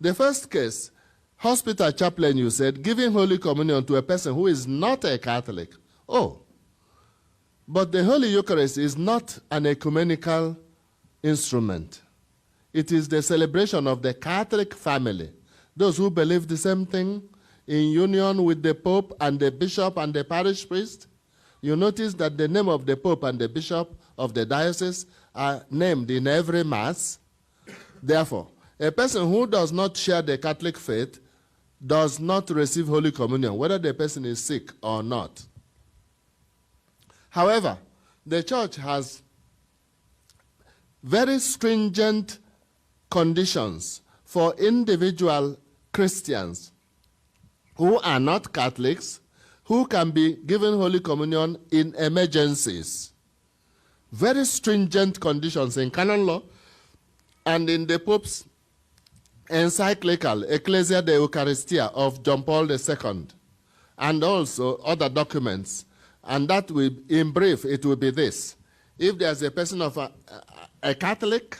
The first case, hospital chaplain, you said, giving Holy Communion to a person who is not a Catholic. Oh, but the Holy Eucharist is not an ecumenical instrument. It is the celebration of the Catholic family, those who believe the same thing, in union with the Pope and the bishop and the parish priest. You notice that the name of the Pope and the bishop of the diocese are named in every Mass. Therefore, a person who does not share the Catholic faith does not receive Holy Communion, whether the person is sick or not. However, the Church has very stringent conditions for individual Christians who are not Catholics, who can be given Holy Communion in emergencies. Very stringent conditions in canon law and in the Pope's encyclical Ecclesia de Eucharistia of John Paul II, and also other documents. And that will, in brief, it will be this. If there's a person of a Catholic,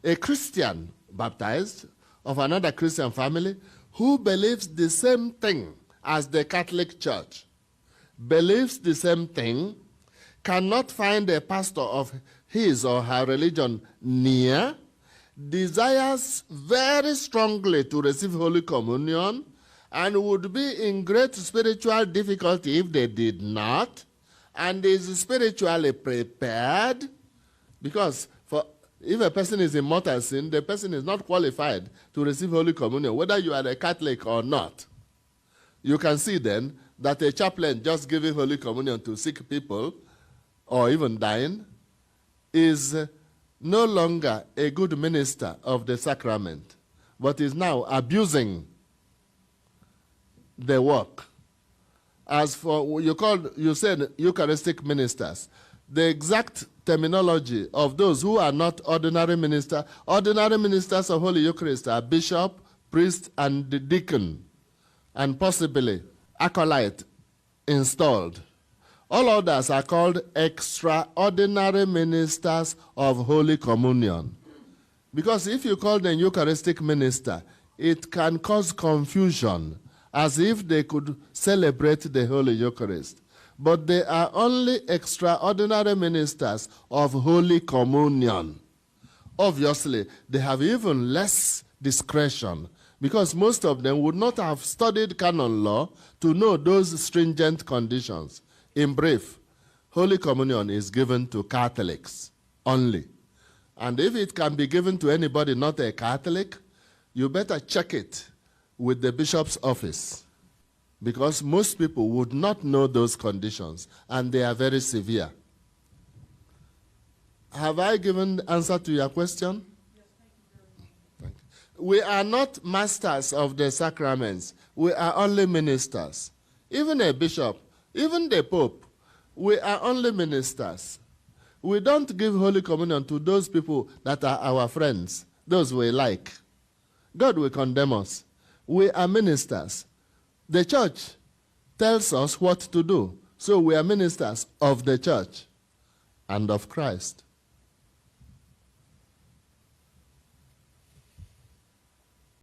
a Christian baptized of another Christian family who believes the same thing as the Catholic Church, believes the same thing, cannot find a pastor of his or her religion near, desires very strongly to receive Holy Communion, and would be in great spiritual difficulty if they did not, and is spiritually prepared, because if a person is in mortal sin, the person is not qualified to receive Holy Communion, whether you are a Catholic or not. You can see then that a chaplain just giving Holy Communion to sick people, or even dying, is no longer a good minister of the sacrament, but is now abusing the work. As for, you said Eucharistic ministers. The exact terminology of those who are not ordinary ministers of Holy Eucharist are bishop, priest, and the deacon, and possibly acolyte installed. All others are called extraordinary ministers of Holy Communion. Because if you call them Eucharistic minister, it can cause confusion, as if they could celebrate the Holy Eucharist. But they are only extraordinary ministers of Holy Communion. Obviously, they have even less discretion, because most of them would not have studied canon law to know those stringent conditions. In brief, Holy Communion is given to Catholics only. And if it can be given to anybody not a Catholic, you better check it with the bishop's office, because most people would not know those conditions, and they are very severe. Have I given the answer to your question? Yes, thank you. We are not masters of the sacraments. We are only ministers. Even a bishop, even the Pope, we are only ministers. We don't give Holy Communion to those people that are our friends, those we like. God will condemn us. We are ministers. The church tells us what to do, so we are ministers of the church and of Christ.